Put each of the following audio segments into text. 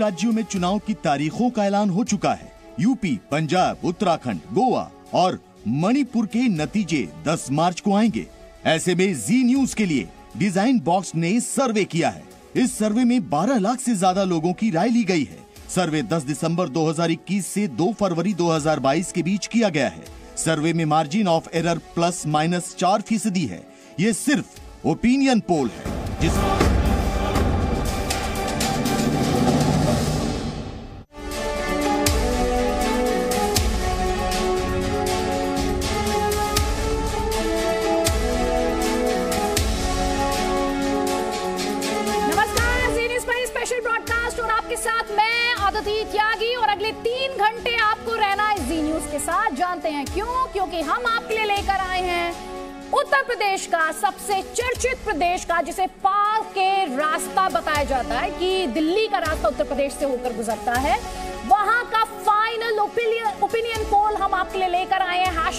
राज्यों में चुनाव की तारीखों का ऐलान हो चुका है। यूपी, पंजाब, उत्तराखंड, गोवा और मणिपुर के नतीजे 10 मार्च को आएंगे। ऐसे में जी न्यूज के लिए डिजाइन बॉक्स ने सर्वे किया है। इस सर्वे में 12 लाख से ज्यादा लोगों की राय ली गई है। सर्वे 10 दिसंबर 2021 से 2 फरवरी 2022 के बीच किया गया है। सर्वे में मार्जिन ऑफ एरर +-4% है। ये सिर्फ ओपिनियन पोल है जिस त्यागी और अगले 3 घंटे आपको रहना है जी न्यूज के साथ। जानते हैं क्यों? क्योंकि हम आपके लिए लेकर आए हैं उत्तर प्रदेश का सबसे चर्चित प्रदेश का, जिसे पार के रास्ता बताया जाता है कि दिल्ली का रास्ता उत्तर प्रदेश से होकर गुजरता है। वहां का फाइनल ओपिनियन पोल हम आपके लिए लेकर आए हैं।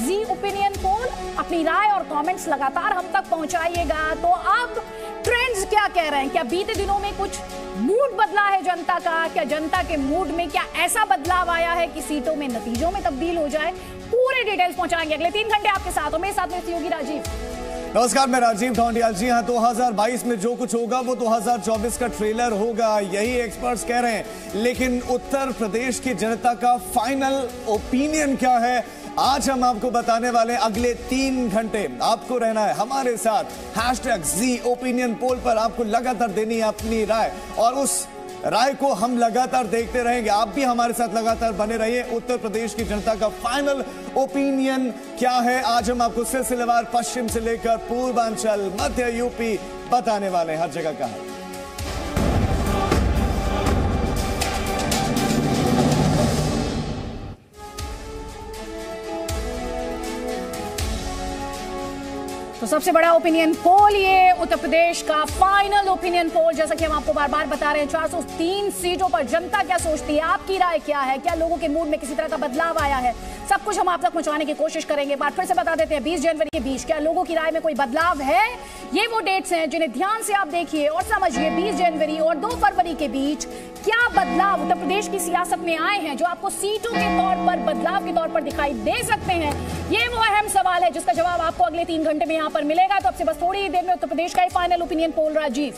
#जी ओपिनियन पोल। अपनी राय और कमेंट्स लगातार हम तक पहुंचाइएगा। तो अब ट्रेंड्स क्या कह रहे हैं? क्या बीते दिनों में कुछ मूड बदला है जनता का? क्या जनता के मूड में क्या ऐसा बदलाव आया है कि सीटों में नतीजों में तब्दील हो जाए? पूरे डिटेल्स पहुंचाएंगे अगले 3 घंटे आपके साथ। और मेरे साथ में योगी राजीव। नमस्कार, मैं राजीव ढोंडियाल। जी हाँ, 2022 में जो कुछ होगा वो 2024 का ट्रेलर होगा, यही एक्सपर्ट्स कह रहे हैं। लेकिन उत्तर प्रदेश की जनता का फाइनल ओपिनियन क्या है, आज हम आपको बताने वाले। अगले 3 घंटे आपको रहना है हमारे साथ। #जी ओपिनियन पोल पर आपको लगातार देनी है अपनी राय, और उस राय को हम लगातार देखते रहेंगे। आप भी हमारे साथ लगातार बने रहिए। उत्तर प्रदेश की जनता का फाइनल ओपिनियन क्या है, आज हम आपको सिलसिलेवार पश्चिम से लेकर पूर्वांचल, मध्य यूपी बताने वाले हैं, हर जगह का है। तो सबसे बड़ा ओपिनियन पोल ये उत्तर प्रदेश का फाइनल ओपिनियन पोल। जैसा कि हम आपको बार बार बता रहे हैं, 403 सीटों पर जनता क्या सोचती है, आपकी राय क्या है, क्या लोगों के मूड में किसी तरह का बदलाव आया है, सब कुछ हम आप तक पहुंचाने की कोशिश करेंगे। बात फिर से बता देते हैं, 20 जनवरी के बीच क्या लोगों की राय में कोई बदलाव है? ये वो डेट्स हैं जिन्हें ध्यान से आप देखिए और समझिए। 20 जनवरी और 2 फरवरी के बीच क्या बदलाव उत्तर प्रदेश की सियासत में आए हैं जो आपको सीटों के तौर पर बदलाव के तौर पर दिखाई दे सकते हैं? ये वो अहम सवाल है जिसका जवाब आपको अगले 3 घंटे में पर मिलेगा। तो अब से बस थोड़ी ही देर में उत्तर प्रदेश का फाइनल ओपिनियन पोल। राजीव,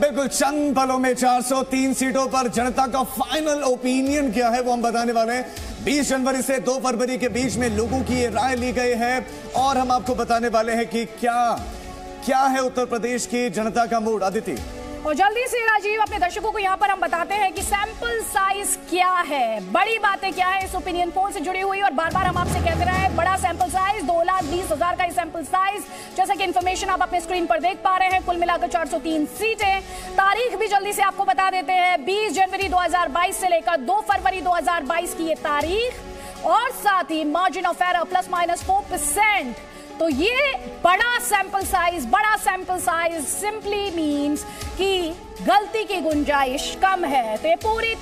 बिल्कुल चंद पलों में 403 सीटों पर जनता का फाइनल ओपिनियन क्या है वो हम बताने वाले हैं। 20 जनवरी से 2 फरवरी के बीच में लोगों की ये राय ली गई है, और हम आपको बताने वाले हैं कि क्या है उत्तर प्रदेश की जनता का मूड। अदिति, और जल्दी से राजीव अपने दर्शकों को यहाँ पर हम बताते हैं कि सैंपल साइज क्या है, बड़ी बातें क्या है इस ओपिनियन पोल से जुड़ी हुई। और बार बार हम आपसे कहते रहे हैं, बड़ा सैंपल साइज 2,20,000 का सैंपल साइज, जैसा कि इन्फॉर्मेशन आप अपने स्क्रीन पर देख पा रहे हैं। कुल मिलाकर 403 सीटें। तारीख भी जल्दी से आपको बता देते हैं, 20 जनवरी 2022 से लेकर 2 फरवरी 2022 की ये तारीख, और साथ ही मार्जिन ऑफ एरर +-4%। तो ये बड़ा सैंपल साइज सिंपली मींस कि गलती की गुंजाइश कम है। तो ये पूरी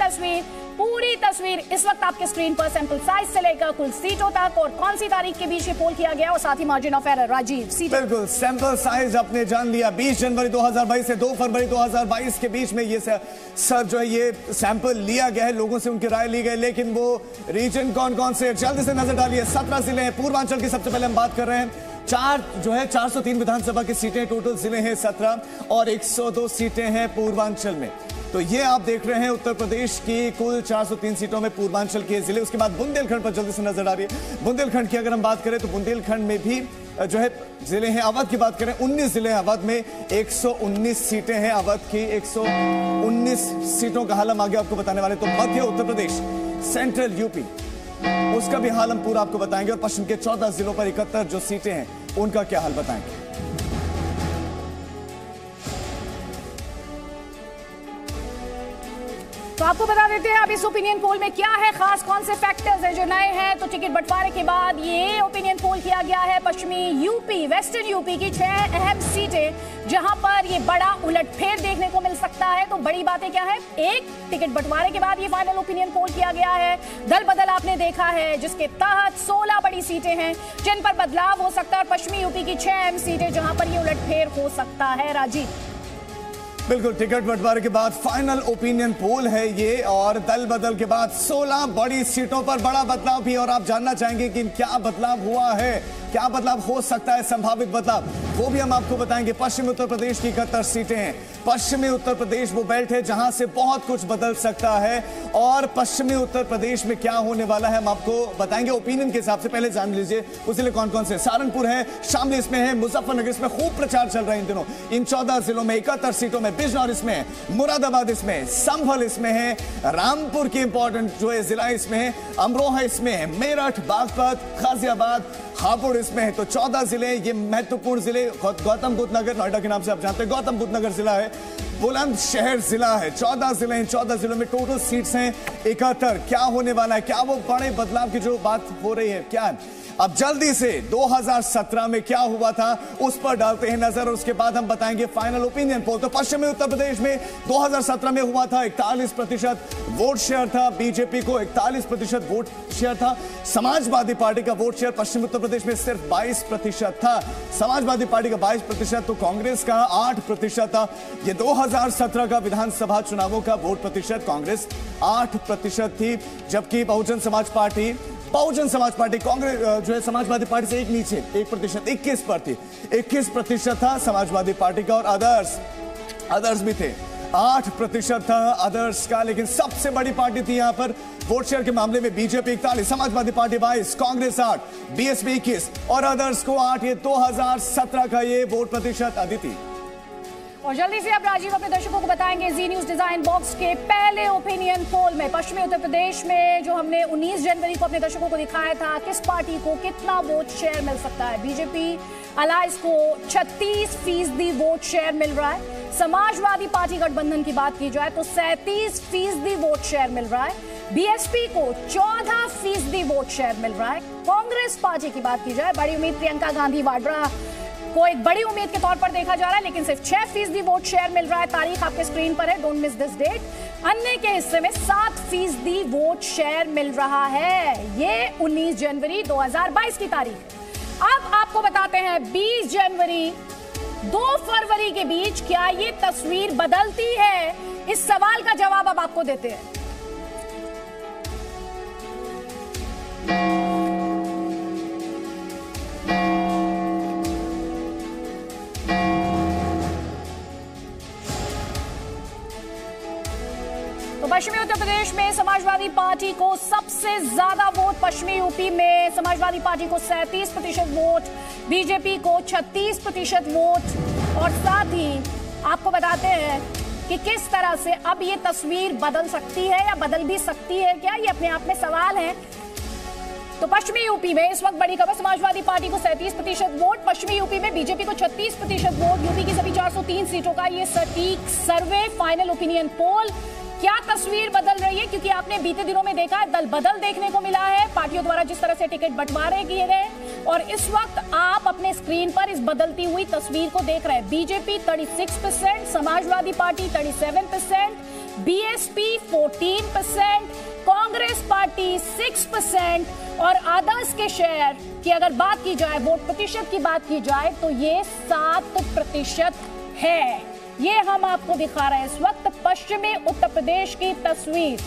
तस्वीर इस वक्त आपके स्क्रीन पर, सैंपल साइज से लेकर कुल सीटों तक और कौन सी तारीख के बीच ये पोल किया गया, और साथ ही मार्जिन ऑफ एरर। राजीव, बिल्कुल सैंपल साइज आपने जान लिया। 20 जनवरी 2022 से 2 फरवरी 2022 के बीच में ये जो है ये सैंपल लिया गया है, लोगों से उनकी राय ली गई। लेकिन वो रीजन कौन कौन से, जल्दी से नजर डालिए। 17 जिले हैं। पूर्वांचल की सबसे पहले हम बात कर रहे हैं। 403 विधानसभा की सीटें टोटल जिले हैं 17, और 102 सीटें हैं पूर्वांचल में। तो ये आप देख रहे हैं उत्तर प्रदेश की कुल 403 सीटों में पूर्वांचल के जिले। उसके बाद बुंदेलखंड पर जल्दी से नजर आ रही है। बुंदेलखंड की अगर हम बात करें तो बुंदेलखंड में भी जो है जिले हैं। अवध की बात करें, 19 जिले हैं अवध में, 119 सीटें हैं अवध की। 119 सीटों का हाल हम आगे आपको बताने वाले। तो मध्य उत्तर प्रदेश, सेंट्रल यूपी, उसका भी हाल हम पूरा आपको बताएंगे, और पश्चिम के 14 जिलों पर 71 जो सीटें हैं उनका क्या हाल बताएंगे। तो आपको बता देते हैं अब इस ओपिनियन पोल में क्या है खास, कौन से फैक्टर्स हैं जो नए हैं। तो टिकट बंटवारे के बाद ये ओपिनियन पोल किया गया है पश्चिमी यूपी, वेस्टर्न यूपी की 6 अहम सीटें जहां पर ये बड़ा उलटफेर देखने को मिल सकता है। तो बड़ी बातें क्या है, एक, टिकट बंटवारे के बाद ये फाइनल ओपिनियन पोल किया गया है। दल बदल आपने देखा है, जिसके तहत 16 बड़ी सीटें हैं जिन पर बदलाव हो सकता है, और पश्चिमी यूपी की 6 अहम सीटें जहां पर ये उलटफेर हो सकता है। राजीव, बिल्कुल, टिकट बंटवारे के बाद फाइनल ओपिनियन पोल है ये, और दल बदल के बाद 16 बड़ी सीटों पर बड़ा बदलाव भी। और आप जानना चाहेंगे कि क्या बदलाव हुआ है, क्या बदलाव हो सकता है, संभावित बदलाव, वो भी हम आपको बताएंगे। पश्चिमी उत्तर प्रदेश की 71 सीटें हैं। पश्चिमी उत्तर प्रदेश वो बेल्ट है जहां से बहुत कुछ बदल सकता है, और पश्चिमी उत्तर प्रदेश में क्या होने वाला है हम आपको बताएंगे ओपिनियन के हिसाब से। पहले जान लीजिए उस जिले कौन कौन से। सहारनपुर है, शामली इसमें है, मुजफ्फरनगर इसमें खूब प्रचार चल रहा है इन दिनों। इन 14 जिलों में 71 सीटों में बिजनौर इसमें है, मुरादाबाद इसमें है, संभल इसमें है, रामपुर की इंपॉर्टेंट जो है जिला इसमें है, अमरोहा इसमें है, मेरठ, बागपत, गाजियाबाद, हापुड़ इसमें है। तो 14 जिले, ये महत्वपूर्ण जिले। गौतम बुद्ध नगर नोएडा के नाम से आप जानते हैं, गौतम बुद्ध नगर जिला है, बुलंदशहर जिला है। 14 जिले हैं, 14 जिलों में टोटल सीट्स हैं 71। क्या होने वाला है, क्या वो बड़े बदलाव की जो बात हो रही है, क्या है? अब जल्दी से 2017 में क्या हुआ था उस पर डालते हैं नजर, और उसके बाद हम बताएंगे फाइनल ओपिनियन पोल। तो पश्चिमी उत्तर प्रदेश में 2017 में हुआ था, 41% वोट शेयर था बीजेपी को, 41% वोट शेयर था। समाजवादी पार्टी का वोट शेयर पश्चिमी उत्तर प्रदेश में सिर्फ 22% था। समाजवादी पार्टी का 22%, तो कांग्रेस का 8% था। ये 2017 का विधानसभा चुनावों का वोट प्रतिशत कांग्रेस 8% थी, जबकि बहुजन समाज पार्टी कांग्रेस जो है समाजवादी पार्टी से एक नीचे 1%, 21 पर थी, 21% था समाजवादी पार्टी का। और अदर्स भी थे, 8% था अदर्स का। लेकिन सबसे बड़ी पार्टी थी यहां पर वोट शेयर के मामले में BJP 41, Samajwadi party 22, Congress 8, BSP 21 और अदर्स को 8। ये 2017 का ये वोट प्रतिशत। अदिति, और जल्दी से अब राजीव अपने दर्शकों को बताएंगे जी न्यूज डिजाइन बॉक्स के पहले ओपिनियन पोल में पश्चिमी उत्तर प्रदेश में जो हमने 19 जनवरी को अपने दर्शकों को दिखाया था, किस पार्टी को कितना वोट शेयर मिल सकता है। बीजेपी अलायंस को 36% वोट शेयर मिल रहा है। समाजवादी पार्टी गठबंधन की बात की जाए तो 37% वोट शेयर मिल रहा है। बीएसपी को 14% वोट शेयर मिल रहा है। कांग्रेस पार्टी की बात की जाए, बड़ी उम्मीद प्रियंका गांधी वाड्रा को एक बड़ी उम्मीद के तौर पर देखा जा रहा है, लेकिन सिर्फ 6% वोट शेयर मिल रहा है। तारीख आपके स्क्रीन पर है, डोंट मिस दिस डेट। अन्य के हिस्से में 7% वोट शेयर मिल रहा है। ये 19 जनवरी 2022 की तारीख। अब आपको बताते हैं 20 जनवरी 2 फरवरी के बीच क्या ये तस्वीर बदलती है, इस सवाल का जवाब अब आपको देते हैं। तो पश्चिमी उत्तर प्रदेश में समाजवादी पार्टी को सबसे ज्यादा वोट, पश्चिमी यूपी में समाजवादी पार्टी को 37% वोट, बीजेपी को 36% वोट। और साथ ही आपको बताते हैं कि किस तरह से अब ये तस्वीर बदल सकती है या बदल भी सकती है क्या, ये अपने आप में सवाल है। तो पश्चिमी यूपी में इस वक्त बड़ी खबर, समाजवादी पार्टी को 37% वोट, पश्चिमी यूपी में बीजेपी को 36% वोट। यूपी की सभी 403 सीटों का ये सटीक सर्वे, फाइनल ओपिनियन पोल। क्या तस्वीर बदल रही है, क्योंकि आपने बीते दिनों में देखा है दल बदल देखने को मिला है, पार्टियों द्वारा जिस तरह से टिकट बंटवारे किए गए, और इस वक्त आप अपने स्क्रीन पर इस बदलती हुई तस्वीर को देख रहे हैं। BJP 36%, Samajwadi party 37%, BSP 14%, Congress party 6% और अदर्स के शेयर की अगर बात की जाए, वोट प्रतिशत की बात की जाए तो ये 7% है। ये हम आपको दिखा रहे हैं इस वक्त पश्चिमी उत्तर प्रदेश की तस्वीर।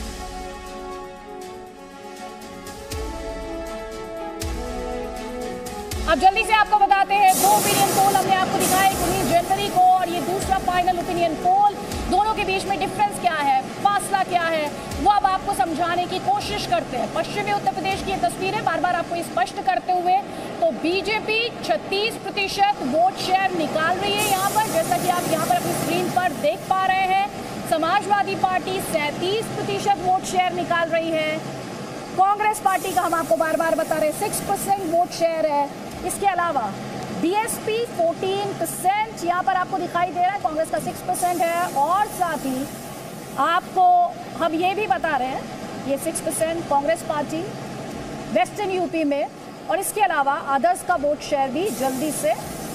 अब जल्दी से आपको बताते हैं 2 ओपिनियन पोल हमने आपको दिखाया 19 जनवरी को, और ये दूसरा फाइनल ओपिनियन पोल। दोनों के बीच में डिफरेंस क्या है, फासला क्या है, वो अब आपको समझाने की कोशिश करते हैं। पश्चिमी उत्तर प्रदेश की ये तस्वीरें बार बार आपको स्पष्ट करते हुए, तो बीजेपी 36% वोट शेयर निकाल रही है यहाँ पर, जैसा कि आप यहाँ पर अपनी स्क्रीन पर देख पा रहे हैं। समाजवादी पार्टी 37% वोट शेयर निकाल रही है। कांग्रेस पार्टी का हम आपको बार बार बता रहे 6% वोट शेयर है। इसके अलावा बीएसपी 14% यहाँ पर आपको दिखाई दे रहा है, कांग्रेस का 6% है। और साथ ही आपको हम ये भी बता रहे हैं ये 6% कांग्रेस पार्टी वेस्टर्न यूपी में, और इसके अलावा अदर्स का वोट शेयर भी जल्दी से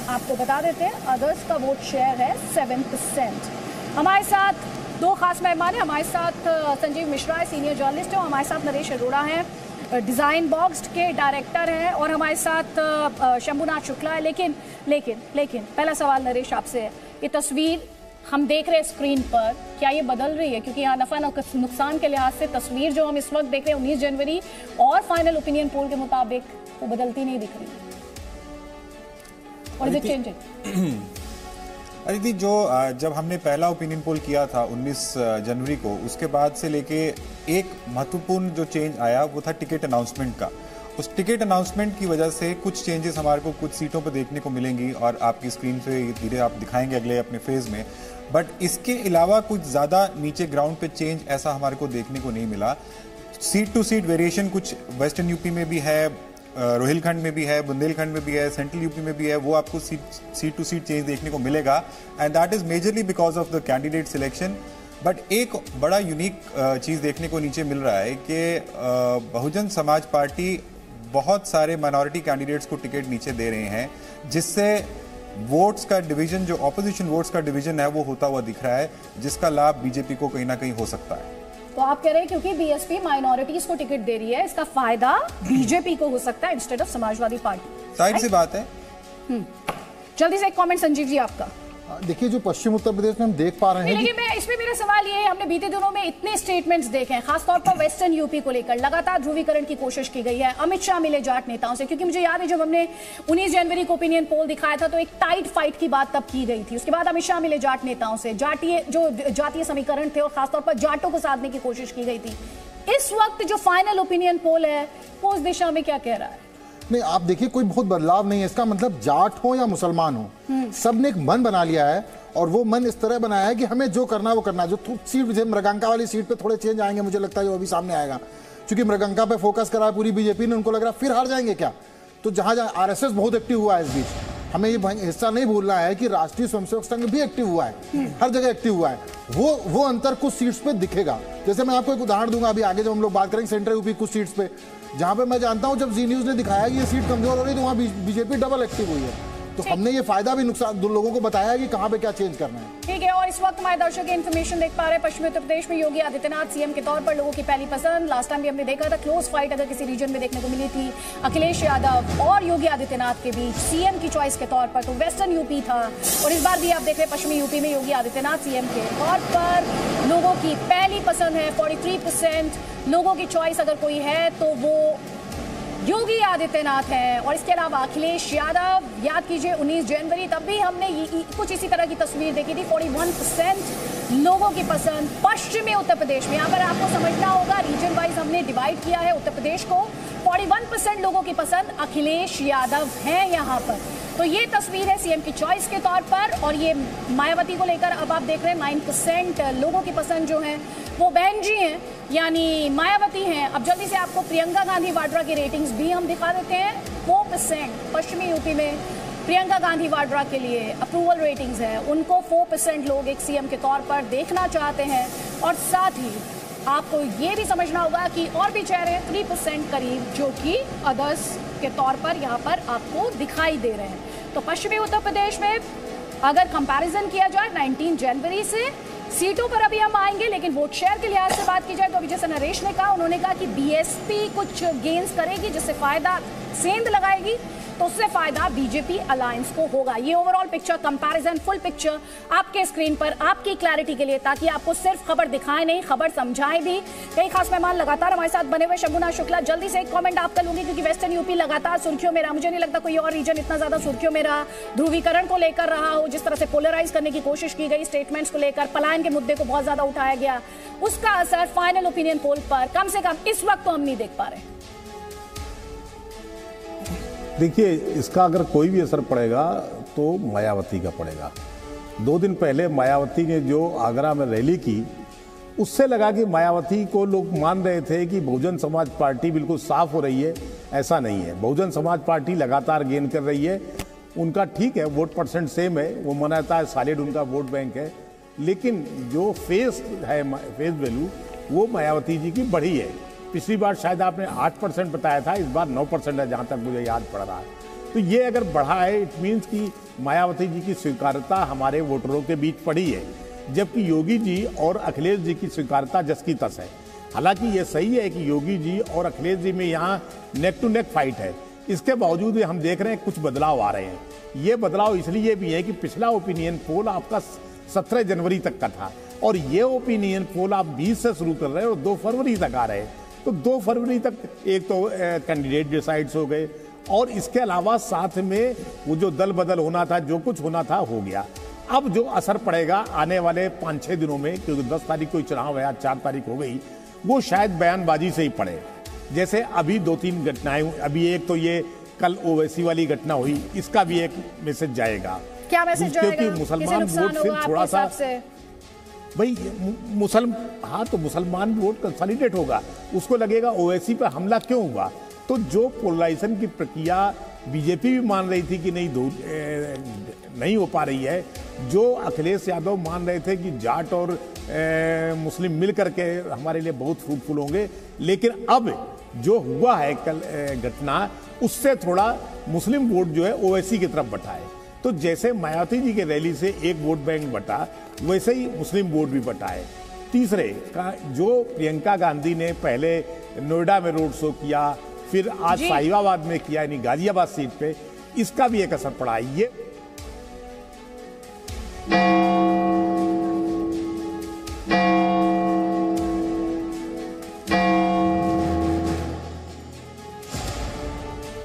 आपको बता देते हैं। अदर्स का वोट शेयर है 7%। हमारे साथ 2 खास मेहमान हैं। हमारे साथ संजीव मिश्रा है, सीनियर जर्नलिस्ट है, और हमारे साथ नरेश अरोड़ा हैं, डिजाइन बॉक्स के डायरेक्टर हैं, और हमारे साथ शंभुनाथ शुक्ला है। लेकिन पहला सवाल नरेश आपसे है, ये तस्वीर हम देख रहे हैं स्क्रीन पर, क्या ये बदल रही है? क्योंकि यहाँ नफा नुकसान के लिहाज से तस्वीर जो हम इस वक्त देख रहे हैं 19 जनवरी और फाइनल ओपिनियन पोल के मुताबिक वो बदलती नहीं दिख रही। और इज इट चेंजिंग? अदिति, जो जब हमने पहला ओपिनियन पोल किया था 19 जनवरी को, उसके बाद से लेके एक महत्वपूर्ण जो चेंज आया वो था टिकट अनाउंसमेंट का। उस टिकट अनाउंसमेंट की वजह से कुछ चेंजेस हमारे को कुछ सीटों पर देखने को मिलेंगी और आपकी स्क्रीन पे धीरे आप दिखाएंगे अगले अपने फेज में। बट इसके अलावा कुछ ज़्यादा नीचे ग्राउंड पे चेंज ऐसा हमारे को देखने को नहीं मिला। सीट टू सीट वेरिएशन कुछ वेस्टर्न यूपी में भी है, रोहिलखंड में भी है, बुंदेलखंड में भी है, सेंट्रल यूपी में भी है, वो आपको सीट टू सीट चेंज देखने को मिलेगा and that is majorly because of the candidate selection. But एक बड़ा यूनिक चीज़ देखने को नीचे मिल रहा है कि बहुजन समाज पार्टी बहुत सारे माइनॉरिटी कैंडिडेट्स को टिकट नीचे दे रहे हैं, जिससे वोट्स का डिवीजन, जो ऑपोजिशन वोट्स का डिवीजन है वो होता हुआ दिख रहा है, जिसका लाभ बीजेपी को कहीं ना कहीं हो सकता है। तो आप कह रहे हैं क्योंकि बीएसपी माइनॉरिटीज को टिकट दे रही है, इसका फायदा बीजेपी को हो सकता है इंस्टेड ऑफ समाजवादी पार्टी। जाहिर सी बात है। जल्दी से एक कमेंट संजीव जी आपका। देखिए, जो पश्चिम उत्तर प्रदेश में हम देख पा रहे हैं, लेकिन मैं इसमें मेरा सवाल ये है, हमने बीते दिनों में इतने स्टेटमेंट्स देखे हैं, खासतौर पर वेस्टर्न यूपी को लेकर लगातार ध्रुवीकरण की कोशिश की गई है। अमित शाह मिले जाट नेताओं से, क्योंकि मुझे याद है जब हमने 19 जनवरी को ओपिनियन पोल दिखाया था तो एक टाइट फाइट की बात तब की गई थी। उसके बाद अमित शाह मिले जाट नेताओं से, जातीय समीकरण थे और खासतौर पर जाटों को साधने की कोशिश की गई थी। इस वक्त जो फाइनल ओपिनियन पोल है वो उस दिशा में क्या कह रहा है? नहीं, आप देखिए, कोई बहुत बदलाव नहीं है। इसका मतलब जाट हो या मुसलमान हो, सबने एक मन बना लिया है और वो मन इस तरह बनाया है कि हमें जो करना है वो करना है। जो सीट मृगंका वाली सीट पे थोड़े चेंज आएंगे, मुझे लगता है जो अभी सामने आएगा, क्योंकि मृगंका पे फोकस करा है पूरी बीजेपी ने, उनको लग रहा है फिर हार जाएंगे क्या। तो जहां जहां आरएसएस बहुत एक्टिव हुआ है इस बीच, हमें ये हिस्सा नहीं भूलना है कि राष्ट्रीय स्वयंसेवक संघ भी एक्टिव हुआ है, हर जगह एक्टिव हुआ है। वो अंतर कुछ सीट्स पे दिखेगा। जैसे मैं आपको एक उदाहरण दूंगा, अभी आगे जब हम लोग बात करेंगे सेंट्रल यूपी कुछ सीट्स पे, जहां पे मैं जानता हूं जब जी न्यूज ने दिखाया कि ये सीट कमजोर हो रही, तो वहां बीजेपी डबल एक्टिव हुई है। तो हमने ये फायदा भी नुकसान दो लोगों को बताया कि कहां पे क्या चेंज करना है। ठीक है, और इस वक्त हमारे दर्शक इन्फॉर्मेशन देख पा रहे हैं, पश्चिमी उत्तर प्रदेश में योगी आदित्यनाथ सीएम के तौर पर लोगों की पहली पसंद। लास्ट टाइम भी हमने देखा था क्लोज फाइट अगर किसी रीजन में देखने को मिली थी अखिलेश यादव और योगी आदित्यनाथ के बीच सीएम की चॉइस के तौर पर, तो वेस्टर्न यूपी था। और इस बार भी आप देख रहे हैं पश्चिमी यूपी में योगी आदित्यनाथ सीएम के तौर पर लोगों की पहली पसंद है। 43% लोगों की चॉइस अगर कोई है तो वो योगी आदित्यनाथ है। और इसके अलावा अखिलेश यादव, याद कीजिए 19 जनवरी तब भी हमने कुछ इसी तरह की तस्वीर देखी थी। 41% लोगों की पसंद पश्चिमी उत्तर प्रदेश में। यहाँ पर आपको समझना होगा, रीजन वाइज हमने डिवाइड किया है उत्तर प्रदेश को। 41% लोगों की पसंद अखिलेश यादव है यहाँ पर। तो ये तस्वीर है सीएम की चॉइस के तौर पर। और ये मायावती को लेकर अब आप देख रहे हैं 9% लोगों की पसंद जो है वो बहन जी हैं, यानी मायावती हैं। अब जल्दी से आपको प्रियंका गांधी वाड्रा की रेटिंग्स भी हम दिखा देते हैं। 4% पश्चिमी यूपी में प्रियंका गांधी वाड्रा के लिए अप्रूवल रेटिंग्स है, उनको 4% लोग एक सीएम के तौर पर देखना चाहते हैं। और साथ ही आपको ये भी समझना होगा कि और भी चेहरे हैं 3% करीब जो कि अदर्स के तौर पर यहाँ पर आपको दिखाई दे रहे हैं। तो पश्चिमी उत्तर प्रदेश में अगर कंपैरिजन किया जाए 19 जनवरी से, सीटों पर अभी हम आएंगे, लेकिन वोट शेयर के लिहाज से बात की जाए तो अभी जैसे नरेश ने कहा, उन्होंने कहा कि बीएसपी कुछ गेन्स करेगी जिससे फायदा सेंध लगाएगी, तो उससे फायदा बीजेपी अलायंस को होगा। ये overall picture, comparison, full picture आपके स्क्रीन पर आपकी क्लैरिटी के लिए, ताकि आपको सिर्फ खबर दिखाए नहीं, खबर समझाए भी। कई खास मेहमान लगातार हमारे साथ बने हुए। शंभुनाथ शुक्ला, जल्दी से एक कमेंट आपका लूंगी क्योंकि वेस्टर्न यूपी लगातार सुर्खियों में रहा। मुझे नहीं लगता कोई और रीजन इतना ज्यादा सुर्खियों में रहा, ध्रुवीकरण को लेकर रहा हो, जिस तरह से पोलराइज करने की कोशिश की गई, स्टेटमेंट्स को लेकर, पलायन के मुद्दे को बहुत ज्यादा उठाया गया, उसका असर फाइनल ओपिनियन पोल पर कम से कम इस वक्त तो हम नहीं देख पा रहे। देखिए, इसका अगर कोई भी असर पड़ेगा तो मायावती का पड़ेगा। 2 दिन पहले मायावती ने जो आगरा में रैली की, उससे लगा कि मायावती को लोग मान रहे थे कि बहुजन समाज पार्टी बिल्कुल साफ हो रही है। ऐसा नहीं है, बहुजन समाज पार्टी लगातार गेन कर रही है। उनका ठीक है, वोट परसेंट सेम है, वो मनाता है, सॉलिड उनका वोट बैंक है, लेकिन जो फेस वैल्यू वो मायावती जी की बढ़ी है। पिछली बार शायद आपने 8% बताया था, इस बार 9% है जहाँ तक मुझे याद पड़ रहा है। तो ये अगर बढ़ा है, इट मीन्स कि मायावती जी की स्वीकार्यता हमारे वोटरों के बीच पड़ी है, जबकि योगी जी और अखिलेश जी की स्वीकार्यता जस की तस है। हालांकि ये सही है कि योगी जी और अखिलेश जी में यहाँ नेक टू नेक फाइट है, इसके बावजूद हम देख रहे हैं कुछ बदलाव आ रहे हैं। ये बदलाव इसलिए भी है कि पिछला ओपिनियन पोल आपका 17 जनवरी तक का था, और ये ओपिनियन पोल आप 20 से शुरू कर रहे हैं और 2 फरवरी तक आ रहे हैं। तो 2 फरवरी तक एक तो कैंडिडेट डिसाइड्स हो गए, और इसके अलावा साथ में वो जो दल बदल होना था, जो कुछ होना था हो गया। अब जो असर पड़ेगा आने वाले 5-6 दिनों में, क्योंकि 10 तारीख को चुनाव है, आज 4 तारीख हो गई, वो शायद बयानबाजी से ही पड़े। जैसे अभी 2-3 घटनाएं हुई, अभी एक तो ये कल ओवैसी वाली घटना हुई, इसका भी एक मैसेज जाएगा। क्या मैसेज जाएगा? क्योंकि मुसलमान वोट फिर थोड़ा सा भाई हाँ, तो मुसलमान वोट कंसोलिडेट होगा, उसको लगेगा ओवैसी पे हमला क्यों हुआ। तो जो पोलराइजेशन की प्रक्रिया बीजेपी भी मान रही थी कि नहीं हो पा रही है, जो अखिलेश यादव मान रहे थे कि जाट और मुस्लिम मिल करके हमारे लिए बहुत फ्रूटफुल होंगे, लेकिन अब जो हुआ है कल घटना, उससे थोड़ा मुस्लिम वोट जो है ओवैसी की तरफ बटा है। तो जैसे मायावती जी के रैली से एक वोट बैंक बटा, वैसे ही मुस्लिम वोट भी बटा है। तीसरे का जो प्रियंका गांधी ने पहले नोएडा में रोड शो किया, फिर आज साहिबाबाद में किया, यानी गाजियाबाद सीट पे, इसका भी एक असर पड़ा है। ये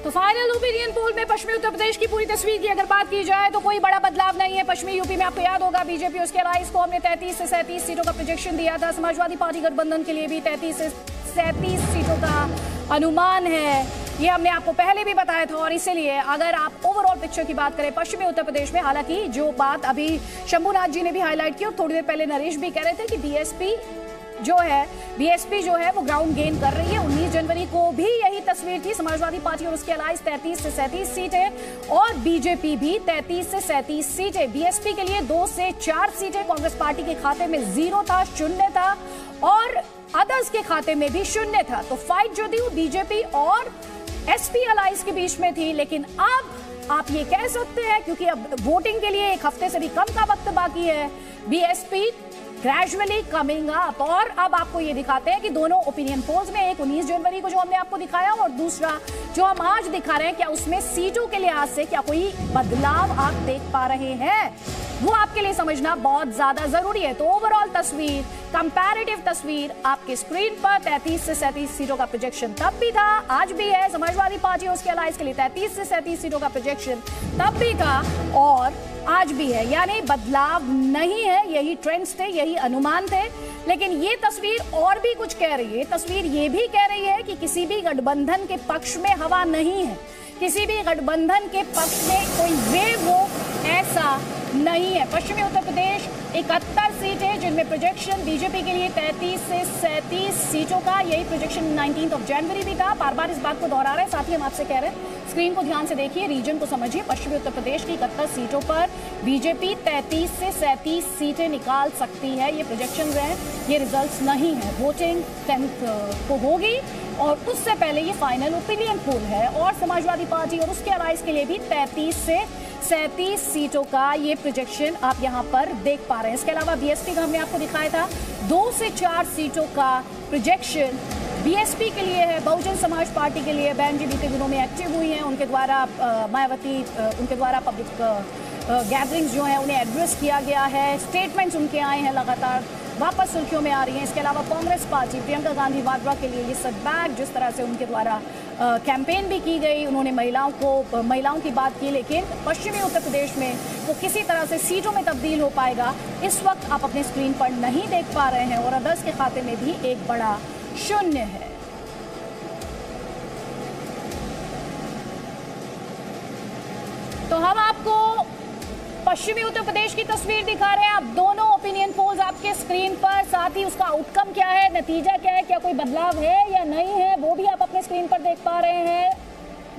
तो फाइनल ओपिनियन पोल में पश्चिमी उत्तर प्रदेश की पूरी तस्वीर की अगर बात की जाए तो कोई बड़ा बदलाव नहीं है। पश्चिमी यूपी में आपको याद होगा बीजेपी उसके अलाइंस को हमने 33 से 37 सीटों का प्रोजेक्शन दिया था। समाजवादी पार्टी गठबंधन के लिए भी 33 से 37 सीटों का अनुमान है, ये हमने आपको पहले भी बताया था। और इसलिए अगर आप ओवरऑल पिक्चर की बात करें पश्चिमी उत्तर प्रदेश में, हालांकि जो बात अभी शंभुनाथ जी ने भी हाईलाइट की और थोड़ी देर पहले नरेश भी कह रहे थे कि बीएसपी जो है वो ग्राउंड गेन कर रही है। 19 जनवरी को भी यही तस्वीर थी। समाजवादी पार्टी और उसके अलाइंस 33 से 37 सीटें और बीजेपी भी 33 से 37 सीटें। बीएसपी के लिए 2 से 4 सीटें, कांग्रेस पार्टी के खाते में 0 था, 0 था, और अदर्स के खाते में भी 0 था। तो फाइट जो थी वो बीजेपी और एसपी अलाइंस के बीच में थी। लेकिन अब आप ये कह सकते हैं, क्योंकि अब वोटिंग के लिए 1 हफ्ते से भी कम का वक्त बाकी है, बीएसपी ग्रेजुअली कमिंग अप। और अब आपको ये दिखाते हैं कि दोनों ओपिनियन पोल्स में, एक 19 जनवरी को जो हमने आपको दिखाया और दूसरा जो हम आज दिखा रहे हैं, क्या उसमें सीटों के लिहाज से क्या कोई बदलाव आप देख पा रहे हैं, वो आपके लिए समझना बहुत ज्यादा जरूरी है। तो ओवरऑल तस्वीर, कंपैरेटिव तस्वीर आपके स्क्रीन पर 33 से 37 सीटों का प्रोजेक्शन तब भी था, आज भी है। समाजवादी पार्टी और उसके अलाइंस के लिए 33 से 37 सीटों का प्रोजेक्शन तब भी था और आज भी है, यानी बदलाव नहीं है। यही ट्रेंड्स थे, यही अनुमान थे। लेकिन ये तस्वीर और भी कुछ कह रही है। तस्वीर ये भी कह रही है कि किसी भी गठबंधन के पक्ष में हवा नहीं है, किसी भी गठबंधन के पक्ष में कोई वेव हो, ऐसा नहीं है। पश्चिमी उत्तर प्रदेश 71 सीटें, जिनमें प्रोजेक्शन बीजेपी के लिए 33 से 37 सीटों का, यही प्रोजेक्शन 19 जनवरी भी था। बार बार इस बात को दोहरा रहे हैं, साथ ही हम आपसे कह रहे हैं स्क्रीन को ध्यान से देखिए, रीजन को समझिए। पश्चिमी उत्तर प्रदेश की 71 सीटों पर बीजेपी 33 से 37 सीटें निकाल सकती है। ये प्रोजेक्शन हैं, ये रिजल्ट्स नहीं है। वोटिंग 10 को होगी और उससे पहले ये फाइनल ओपिनियन पोल है। और समाजवादी पार्टी और उसके अलाइंस के लिए भी 33 से 37 सीटों का ये प्रोजेक्शन आप यहाँ पर देख पा रहे हैं। इसके अलावा बीएसपी का हमने आपको दिखाया था 2 से 4 सीटों का प्रोजेक्शन बीएसपी के लिए है। बहुजन समाज पार्टी के लिए बहन जी बीते दिनों में एक्टिव हुई हैं, उनके द्वारा मायावती उनके द्वारा पब्लिक गैदरिंग्स जो हैं उन्हें एड्रेस किया गया है, स्टेटमेंट्स उनके आए हैं, लगातार वापस सुर्खियों में आ रही हैं। इसके अलावा कांग्रेस पार्टी प्रियंका गांधी वाड्रा के लिए ये सेटबैक, जिस तरह से उनके द्वारा कैंपेन भी की गई, उन्होंने महिलाओं की बात की, लेकिन पश्चिमी उत्तर प्रदेश में वो किसी तरह से सीटों में तब्दील हो पाएगा इस वक्त आप अपने स्क्रीन पर नहीं देख पा रहे हैं। और अदर्स के खाते में भी एक बड़ा 0 है। तो हम आपको पश्चिमी उत्तर प्रदेश की तस्वीर दिखा रहे हैं। आप दोनों ओपिनियन पोल्स आपके स्क्रीन पर, साथ ही उसका आउटकम क्या है, नतीजा क्या है, क्या कोई बदलाव है या नहीं है, वो भी आप अपने स्क्रीन पर देख पा रहे हैं।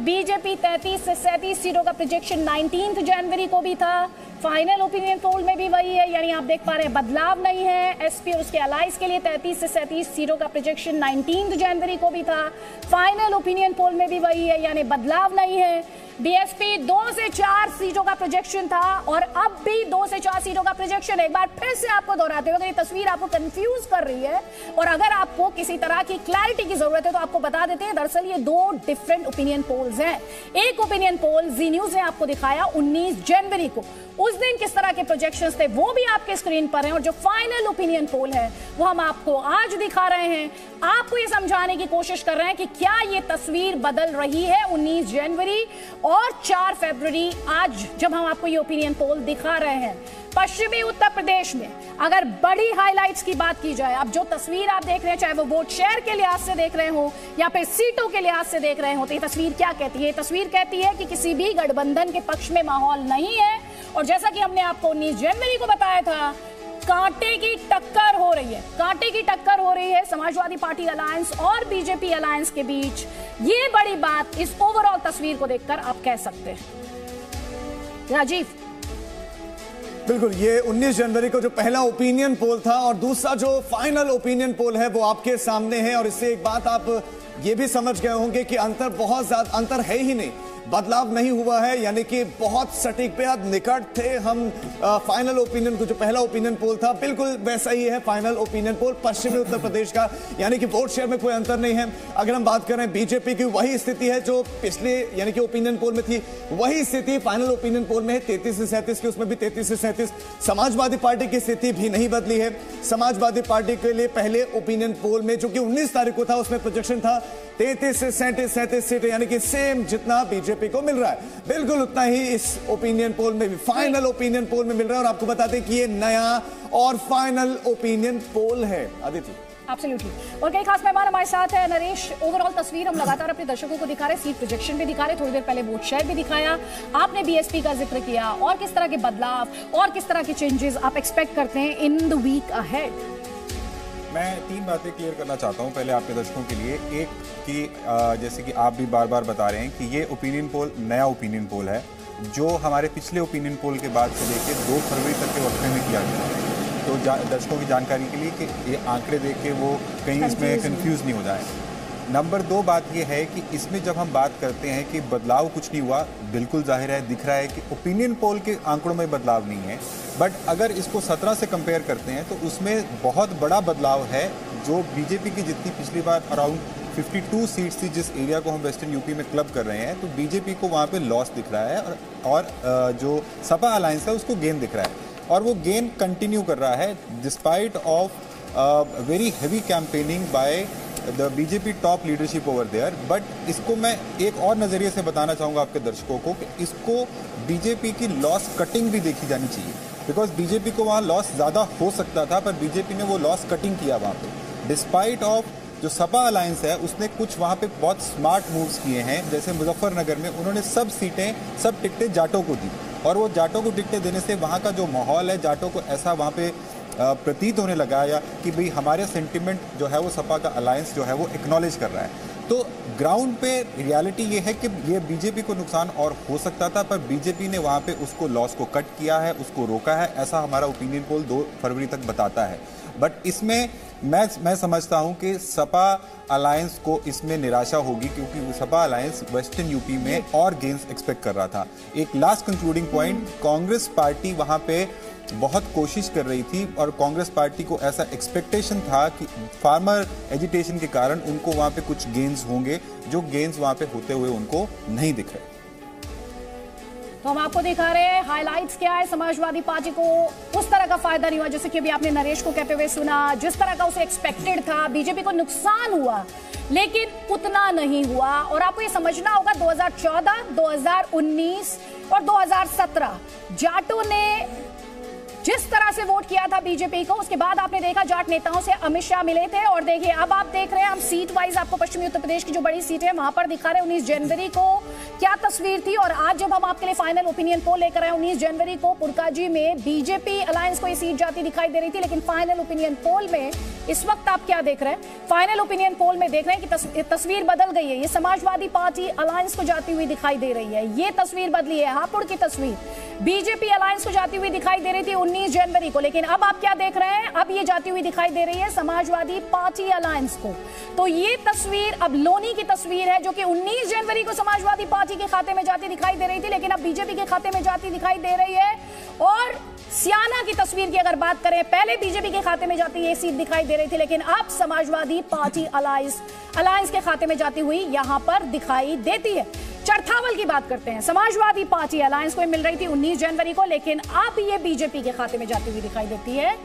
बीजेपी 33 से 37 सीटों का प्रोजेक्शन 19 जनवरी को भी था। फाइनल ओपिनियन पोल में भी वही है, यानी आप देख पा रहे हैं बदलाव नहीं है। एसपी और उसके अलाइंस के लिए 33 से 37 सीटों का प्रोजेक्शन 19 जनवरी को भी था। फाइनल ओपिनियन पोल में भी वही है, यानी बदलाव नहीं है। बीएसपी 2 से 4 सीटों का प्रोजेक्शन था और अब भी 2 से 4 सीटों का प्रोजेक्शन। एक बार फिर से आपको दोहराते हुए, अगर ये तस्वीर आपको कंफ्यूज कर रही है और अगर आपको किसी तरह की क्लैरिटी की जरूरत है तो आपको बता देते हैं, दरअसल ये 2 डिफरेंट ओपिनियन पोल्स हैं। एक ओपिनियन पोल जी न्यूज ने आपको दिखाया 19 जनवरी को, उस दिन किस तरह के प्रोजेक्शंस थे वो भी आपके स्क्रीन पर हैं, और जो फाइनल ओपिनियन पोल है वो हम आपको आज दिखा रहे हैं। आपको ये समझाने की कोशिश कर रहे हैं कि क्या ये तस्वीर बदल रही है 19 जनवरी और 4 फरवरी, आज जब हम आपको ये ओपिनियन पोल दिखा रहे हैं। पश्चिमी उत्तर प्रदेश में अगर बड़ी हाइलाइट्स की बात की जाए, अब जो तस्वीर आप देख रहे हैं, चाहे वो वोट शेयर के लिहाज से देख रहे हो या फिर सीटों के लिहाज से देख रहे हो, तो ये तस्वीर क्या कहती है? ये तस्वीर कहती है कि किसी भी गठबंधन के पक्ष में माहौल नहीं है, और जैसा कि हमने आपको 19 जनवरी को बताया था, कांटे की टक्कर हो रही है। कांटे की टक्कर हो रही है समाजवादी पार्टी अलायंस और बीजेपी अलायंस के बीच। ये बड़ी बात इस ओवरऑल तस्वीर को देखकर आप कह सकते हैं। राजीव, बिल्कुल, ये 19 जनवरी को जो पहला ओपिनियन पोल था और दूसरा जो फाइनल ओपिनियन पोल है वो आपके सामने है, और इससे एक बात आप ये भी समझ गए होंगे कि अंतर बहुत ज्यादा अंतर है ही नहीं, बदलाव नहीं हुआ है, यानी कि बहुत सटीक पे हाथ निकट थे हम। फाइनल ओपिनियन को जो पहला ओपिनियन पोल था बिल्कुल वैसा ही है फाइनल ओपिनियन पोल पश्चिमी उत्तर प्रदेश का, यानी कि वोट शेयर में कोई अंतर नहीं है। अगर हम बात करें बीजेपी की, वही स्थिति है जो पिछले यानी कि ओपिनियन पोल में थी, वही स्थिति फाइनल ओपिनियन पोल में है 33 से 37 की, उसमें भी 33 से 37। समाजवादी पार्टी की स्थिति भी नहीं बदली है। समाजवादी पार्टी के लिए पहले ओपिनियन पोल में जो कि 19 तारीख को था उसमें प्रोजेक्शन था 33 से 37 सीटें, यानी कि सेम जितना बीजेपी को मिल रहा है बिल्कुल उतना ही इस ओपिनियन पोल में भी, फाइनल ओपिनियन पोल में मिल रहा है। और आपको बताते हैं कि ये नया और फाइनल ओपिनियन पोल है। अदिति, एब्सोल्युटली, और कई खास मेहमान हमारे साथ है। नरेश, ओवरऑल तस्वीर हम लगातार अपने दर्शकों को दिखा रहे, सीट प्रोजेक्शन भी दिखा रहे, थोड़ी देर पहले वोट शेयर भी दिखाया, आपने बीएसपी का जिक्र किया, और किस तरह के बदलाव और किस तरह के चेंजेस आप एक्सपेक्ट करते हैं इन द वीक अहेड? मैं 3 बातें क्लियर करना चाहता हूं पहले आपके दर्शकों के लिए। एक कि जैसे कि आप भी बार बार बता रहे हैं कि ये ओपिनियन पोल नया ओपिनियन पोल है, जो हमारे पिछले ओपिनियन पोल के बाद से लेकर 2 फरवरी तक के वक्त में किया गया है। तो दर्शकों की जानकारी के लिए कि ये आंकड़े देख के वो कहीं इसमें कंफ्यूज नहीं हो जाए। नंबर 2 बात ये है कि इसमें जब हम बात करते हैं कि बदलाव कुछ नहीं हुआ, बिल्कुल जाहिर है, दिख रहा है कि ओपिनियन पोल के आंकड़ों में बदलाव नहीं है, बट अगर इसको 17 से कंपेयर करते हैं तो उसमें बहुत बड़ा बदलाव है। जो बीजेपी की जितनी पिछली बार अराउंड 52 सीट्स थी जिस एरिया को हम वेस्टर्न यूपी में क्लब कर रहे हैं, तो बीजेपी को वहाँ पे लॉस दिख रहा है, और जो सपा अलायंस है उसको गेन दिख रहा है, और वो गेन कंटिन्यू कर रहा है despite of very heavy campaigning by the BJP top leadership over there. But इसको मैं एक और नज़रिए से बताना चाहूँगा आपके दर्शकों को कि इसको बीजेपी की लॉस कटिंग भी देखी जानी चाहिए, बिकॉज बीजेपी को वहाँ लॉस ज़्यादा हो सकता था, पर बीजेपी ने वो लॉस कटिंग किया वहाँ पे, डिस्पाइट ऑफ जो सपा अलायंस है उसने कुछ वहाँ पे बहुत स्मार्ट मूव्स किए हैं। जैसे मुजफ्फरनगर में उन्होंने सब टिकटें जाटों को दी, और वो जाटों को टिकटें देने से वहाँ का जो माहौल है, जाटों को ऐसा वहाँ पे प्रतीत होने लगा या कि भाई हमारे सेंटिमेंट जो है वो सपा का अलायंस जो है वो एक्नॉलेज कर रहा है। तो ग्राउंड पे रियलिटी ये है कि ये बीजेपी को नुकसान और हो सकता था, पर बीजेपी ने वहाँ पे उसको लॉस को कट किया है, उसको रोका है, ऐसा हमारा ओपिनियन पोल 2 फरवरी तक बताता है। बट इसमें मैं समझता हूं कि सपा अलायंस को इसमें निराशा होगी, क्योंकि सपा अलायंस वेस्टर्न यूपी में और गेन्स एक्सपेक्ट कर रहा था। एक last concluding point, Congress party वहां पे बहुत कोशिश कर रही थी, और कांग्रेस पार्टी को ऐसा एक्सपेक्टेशन था कि फार्मर एजिटेशन के कारण उनको वहां पे कुछ गेन्स होंगे, जो गेन्स वहां पे होते हुए उनको नहीं दिख रहे। तो हम आपको दिखा रहे हैं हाइलाइट्स क्या है। समाजवादी पार्टी को उस तरह का फायदा नहीं हुआ, जैसे कि अभी आपने नरेश को कहते हुए सुना, जिस तरह का उसे एक्सपेक्टेड था। बीजेपी को नुकसान हुआ लेकिन उतना नहीं हुआ, और आपको ये समझना होगा 2014, 2019 और 2017 जाटों ने जिस तरह से वोट किया था बीजेपी को, उसके बाद आपने देखा जाट नेताओं से अमित शाह मिले थे। और देखिए अब आप देख रहे हैं, हम सीट वाइज आपको पश्चिमी उत्तर प्रदेश की जो बड़ी सीट है वहां पर दिखा रहे हैं 19 जनवरी को क्या तस्वीर थी, और आज जब हम आपके लिए फाइनल ओपिनियन पोल लेकर आए 19 जनवरी को पुरकाजी में बीजेपी अलायंस को ये सीट जाती दिखाई दे रही थी, लेकिन फाइनल ओपिनियन पोल में इस वक्त आप क्या देख रहे हैं? फाइनल ओपिनियन पोल में देख रहे हैं कि तस्वीर बदल गई है। ये समाजवादी पार्टी अलायंस को जाती हुई दिखाई दे रही है। ये तस्वीर बदली है, हापुड़ की तस्वीर बीजेपी अलायंस को जाती हुई दिखाई दे रही थी 19 जनवरी को, लेकिन अब आप क्या देख रहे हैं? अब ये जाती हुई दिखाई दे रही है समाजवादी पार्टी अलायंस को। तो ये तस्वीर अब लोनी की तस्वीर है, जो कि 19 जनवरी को समाजवादी पार्टी के खाते में जाती दिखाई दे रही थी, लेकिन अब बीजेपी के खाते में जाती दिखाई दे रही है। और सियाना की तस्वीर की अगर बात करें, पहले बीजेपी के खाते में जाती ये सीट दिखाई दे रही थी, लेकिन अब समाजवादी पार्टी अलायंस के खाते में जाती हुई यहां पर दिखाई देती है। चरथावल की बात करते हैं। समाजवादी पार्टी अलायंस को मिल रही थी 19 जनवरी को, लेकिन अब ये बीजेपी के खाते में जाती हुई दिखाई देती है।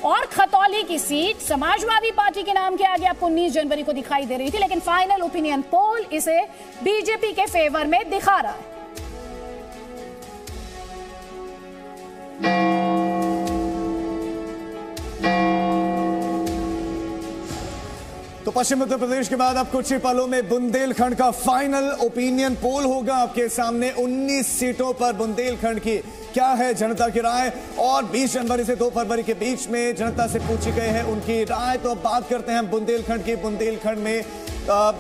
और खतौली की सीट समाजवादी पार्टी के नाम के आगे आपको 19 जनवरी को दिखाई दे रही थी, लेकिन फाइनल ओपिनियन पोल इसे बीजेपी के फेवर में दिखा रहा है। तो पश्चिम उत्तर प्रदेश के बाद अब कुछ ही पलों में बुंदेलखंड का फाइनल ओपिनियन पोल होगा आपके सामने। 19 सीटों पर बुंदेलखंड की क्या है जनता की राय, और 20 जनवरी से 2 फरवरी के बीच में जनता से पूछी गई है उनकी राय। तो अब बात करते हैं बुंदेलखंड की। बुंदेलखंड में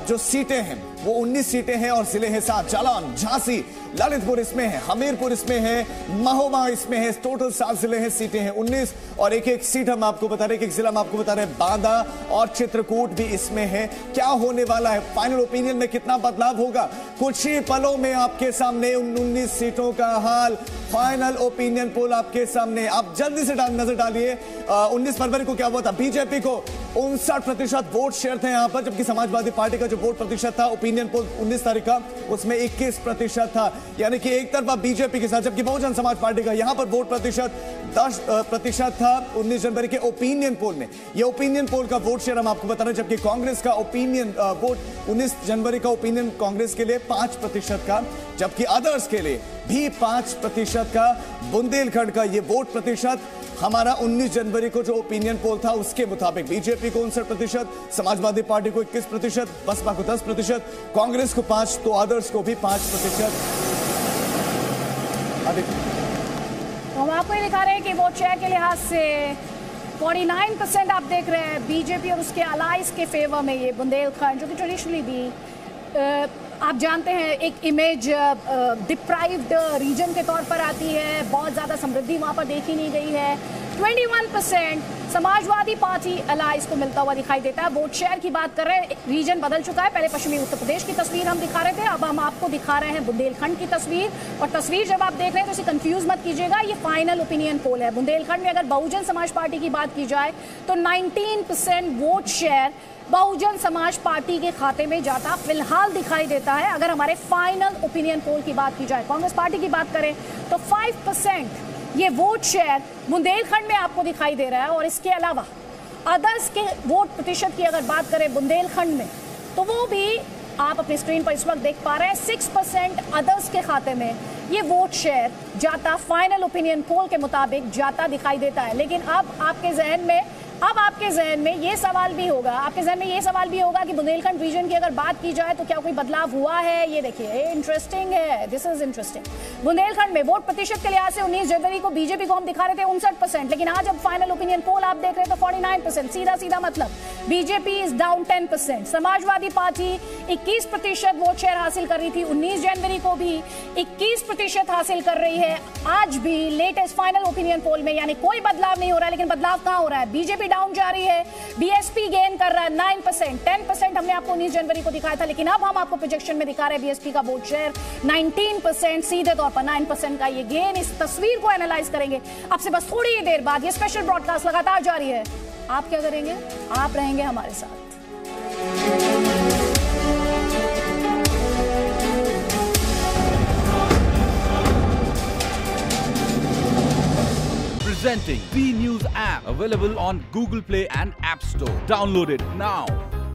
जो सीटें हैं वो 19 सीटें हैं और जिले हैं 7। जालौन, झांसी, ललितपुर इसमें है, हमीरपुर इसमें है, महोबा इसमें है। टोटल 7 जिले हैं, सीटें हैं 19, और एक सीट हम आपको बता रहे हैं, एक जिला हम आपको बता रहे हैं बांदा और चित्रकूट भी इसमें है। क्या होने वाला है फाइनल ओपिनियन में, कितना बदलाव होगा? कुछ ही पलों में आपके सामने 19 सीटों का हाल, फाइनल ओपिनियन पोल आपके सामने। आप जल्दी से नजर डालिए। 19 फरवरी को क्या हुआ था? बीजेपी को 59% वोट शेयर थे यहां पर, जबकि समाजवादी पार्टी का जो वोट प्रतिशत था ओपिनियन पोल 19 तारीख का उसमें 21% था, यानी कि एक तरफा बीजेपी के साथ, जबकि बहुजन समाज पार्टी का यहां पर वोट प्रतिशत 10% था 19 जनवरी के ओपिनियन पोल में। यह ओपिनियन पोल का वोट शेयर हम आपको बता रहे हैं, जबकि कांग्रेस का ओपिनियन वोट 19 जनवरी का ओपिनियन कांग्रेस के लिए 5% का, जबकि अदर्स के लिए भी 5% का। बुंदेलखंड का ये वोट प्रतिशत हमारा 19 जनवरी को जो ओपिनियन पोल था उसके मुताबिक बीजेपी को 59%, समाजवादी पार्टी को 21%, बसपा को 10%, कांग्रेस को 5%, तो अदर्स को भी 5%। तो हम आपको ये दिखा रहे हैं कि वोट शेयर के लिहाज से 49% आप देख रहे हैं बीजेपी और उसके अलाइज के फेवर में ये बुंदेलखंड, जो कि ट्रेडिशनली भी आप जानते हैं एक इमेज डिप्राइव्ड रीजन के तौर पर आती है, बहुत ज़्यादा समृद्धि वहाँ पर देखी नहीं गई है। 21% समाजवादी पार्टी अलायंस को मिलता हुआ दिखाई देता है। वोट शेयर की बात कर रहे हैं, रीजन बदल चुका है। पहले पश्चिमी उत्तर प्रदेश की तस्वीर हम दिखा रहे थे, अब हम आपको दिखा रहे हैं बुंदेलखंड की तस्वीर। और तस्वीर जब आप देख रहे हैं तो इसे कंफ्यूज मत कीजिएगा, ये फाइनल ओपिनियन पोल है। बुंदेलखंड में अगर बहुजन समाज पार्टी की बात की जाए तो 19% vote share Bahujan Samaj party के खाते में जाता फिलहाल दिखाई देता है। अगर हमारे फाइनल ओपिनियन पोल की बात की जाए, कांग्रेस पार्टी की बात करें तो 5% ये वोट शेयर बुंदेलखंड में आपको दिखाई दे रहा है। और इसके अलावा अदर्स के वोट प्रतिशत की अगर बात करें बुंदेलखंड में, तो वो भी आप अपनी स्क्रीन पर इस वक्त देख पा रहे हैं। 6% अदर्स के खाते में ये वोट शेयर जाता फाइनल ओपिनियन पोल के मुताबिक जाता दिखाई देता है। लेकिन अब आपके जहन में ये सवाल भी होगा कि बुंदेलखंड रीजन की अगर बात की जाए तो क्या कोई बदलाव हुआ है? ये देखिए, इंटरेस्टिंग है, दिस इज इंटरेस्टिंग। बुंदेलखंड में वोट प्रतिशत के लिहाज से 19 जनवरी को बीजेपी को हम दिखा रहे थे 59%, लेकिन आज अब फाइनल ओपिनियन पोल आप देख रहे हैं तो 49%। सीधा मतलब BJP is down 10%। Samajwadi party 21% vote share हासिल कर रही थी 19 जनवरी को, भी 21% हासिल कर रही है आज भी लेटेस्ट फाइनल ओपिनियन पोल में। यानी कोई बदलाव नहीं हो रहा है, लेकिन बदलाव कहां हो रहा है? बीजेपी डाउन जा रही है, बीएसपी गेन कर रहा है 9%। 10% हमने आपको 19 जनवरी को दिखाया था, लेकिन अब हम आपको प्रोजेक्शन में दिखा रहे हैं बीएसपी का वोट शेयर 19%, सीधे तौर पर 9% का ये गेन। इस तस्वीर को एनालाइज करेंगे आपसे बस थोड़ी ही देर बाद। ये स्पेशल ब्रॉडकास्ट लगातार जारी है। आप क्या करेंगे? आप रहेंगे हमारे साथ। Presenting B News app, available on Google Play and App Store. Download it now.